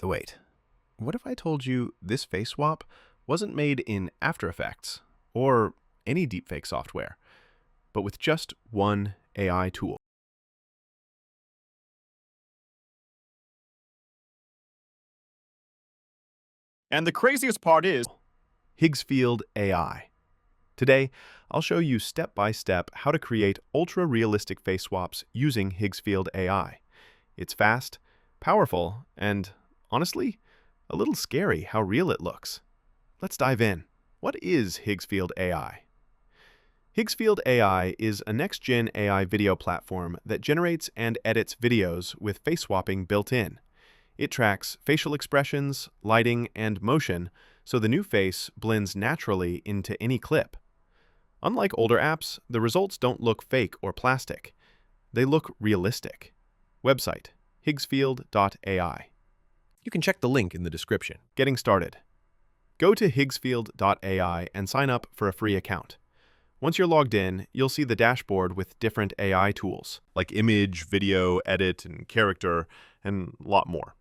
Wait, what if I told you this face swap wasn't made in After Effects or any deepfake software, but with just one AI tool? And the craziest part is, Higgsfield AI. Today, I'll show you step-by-step how to create ultra-realistic face swaps using Higgsfield AI. It's fast, powerful, and, honestly, a little scary how real it looks. Let's dive in. What is Higgsfield AI? Higgsfield AI is a next-gen AI video platform that generates and edits videos with face swapping built in. It tracks facial expressions, lighting, and motion, so the new face blends naturally into any clip. Unlike older apps, the results don't look fake or plastic. They look realistic. Website, higgsfield.ai. You can check the link in the description. Getting started. Go to higgsfield.ai and sign up for a free account. Once you're logged in, you'll see the dashboard with different AI tools, like image, video, edit, and character, and a lot more.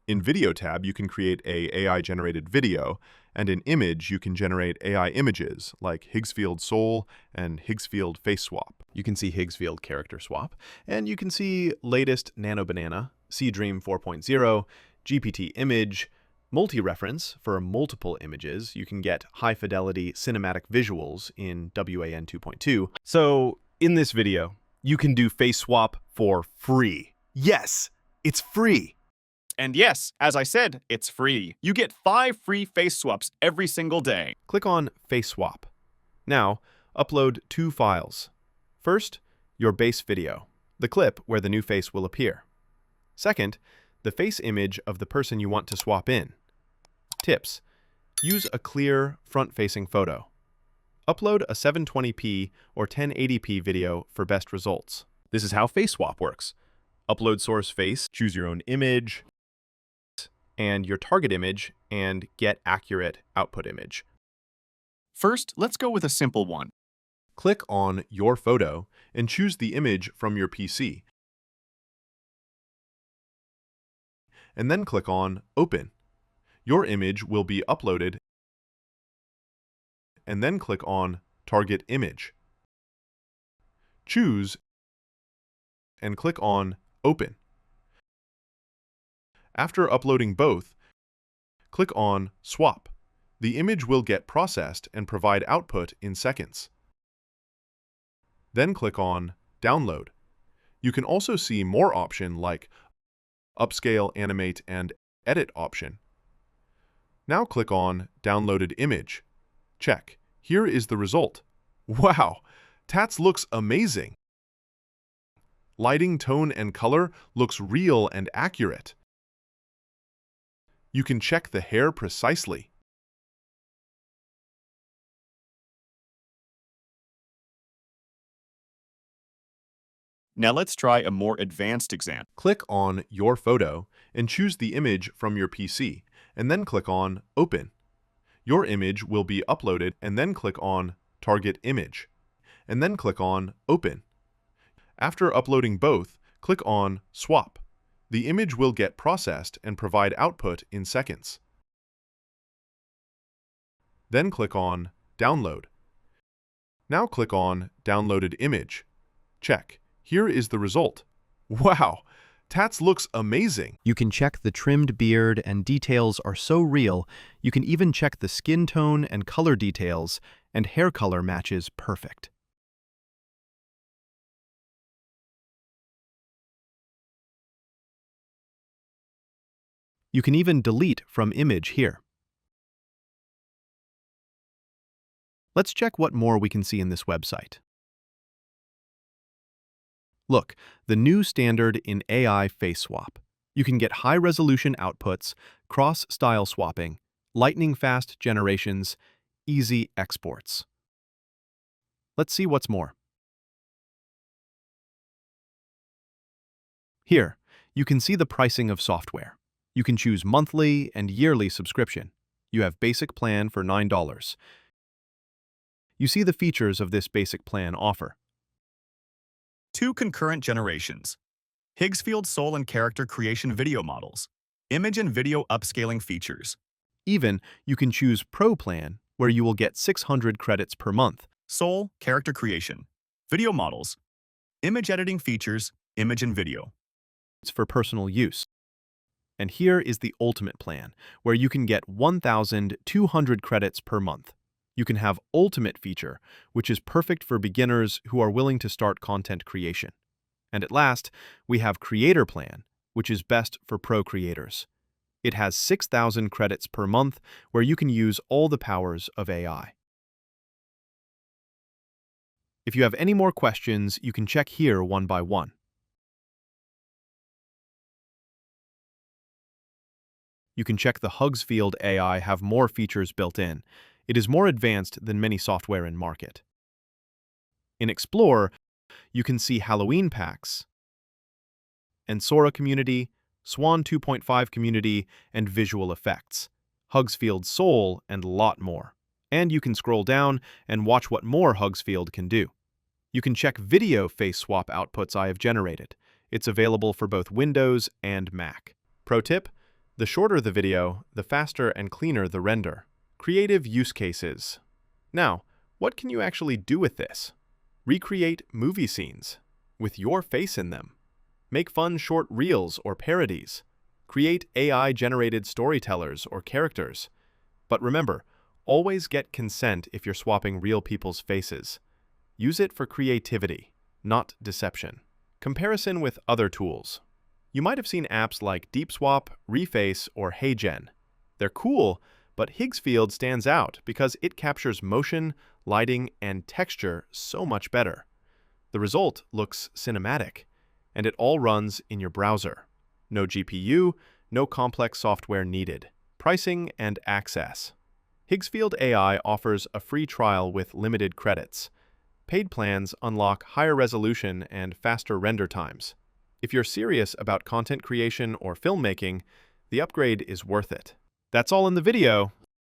In Video tab, you can create a AI-generated video, and in Image, you can generate AI images, like Higgsfield Soul and Higgsfield Face Swap. You can see Higgsfield Character Swap, and you can see latest Nano Banana, Dream 4.0, GPT Image, multi-reference for multiple images. You can get high-fidelity cinematic visuals in WAN 2.2. So, in this video, you can do face swap for free. Yes, it's free! and yes, as I said, it's free. You get 5 free face swaps every single day. Click on Face Swap. Now, upload 2 files. First, your base video, the clip where the new face will appear. Second, the face image of the person you want to swap in. Tips: use a clear, front-facing photo. Upload a 720p or 1080p video for best results. This is how face swap works. Upload source face, choose your own image, and your target image, and get accurate output image. First, let's go with a simple one. Click on Your Photo and choose the image from your PC. And then click on Open. Your image will be uploaded, and then click on Target Image. Choose and click on Open. After uploading both, click on Swap. The image will get processed and provide output in seconds. Then click on Download. You can also see more options like Upscale, Animate, and Edit option. Now click on Downloaded Image. Check. Here is the result. Wow! Tats looks amazing! Lighting, tone, and color looks real and accurate. You can check the hair precisely. Now let's try a more advanced example. Click on Your Photo and choose the image from your PC, and then click on Open. Your image will be uploaded, and then click on Target Image, and then click on Open. After uploading both, click on Swap. The image will get processed and provide output in seconds. Then click on Download. Now click on Downloaded Image. Check. Here is the result. Wow! Tats looks amazing! You can check the trimmed beard, and details are so real. You can even check the skin tone and color details, and hair color matches perfect. You can even delete from image here. Let's check what more we can see in this website. Look, the new standard in AI face swap. You can get high-resolution outputs, cross-style swapping, lightning-fast generations, easy exports. Let's see what's more. Here, you can see the pricing of software. You can choose monthly and yearly subscription. You have basic plan for $9. You see the features of this basic plan offer. 2 concurrent generations. Higgsfield Soul and Character Creation video models. Image and video upscaling features. Even, you can choose Pro Plan, where you will get 600 credits per month. Soul, character creation. Video models. Image editing features, image and video. It's for personal use. And here is the Ultimate Plan, where you can get 1,200 credits per month. You can have Ultimate feature, which is perfect for beginners who are willing to start content creation. And at last, we have Creator Plan, which is best for pro creators. It has 6,000 credits per month, where you can use all the powers of AI. If you have any more questions, you can check here one by one. You can check the Higgsfield AI have more features built in. It is more advanced than many software in market. In Explore, you can see Halloween packs, and Sora community, Swan 2.5 community, and visual effects, Higgsfield Soul, and a lot more. And you can scroll down and watch what more Higgsfield can do. You can check video face swap outputs I have generated. It's available for both Windows and Mac. Pro tip: the shorter the video, the faster and cleaner the render. Creative use cases. Now, what can you actually do with this? Recreate movie scenes with your face in them. Make fun short reels or parodies. Create AI-generated storytellers or characters. But remember, always get consent if you're swapping real people's faces. Use it for creativity, not deception. Comparison with other tools. You might have seen apps like DeepSwap, Reface, or HeyGen. They're cool, but Higgsfield stands out because it captures motion, lighting, and texture so much better. The result looks cinematic, and it all runs in your browser. No GPU, no complex software needed. Pricing and access. Higgsfield AI offers a free trial with limited credits. Paid plans unlock higher resolution and faster render times. If you're serious about content creation or filmmaking, the upgrade is worth it. That's all in the video.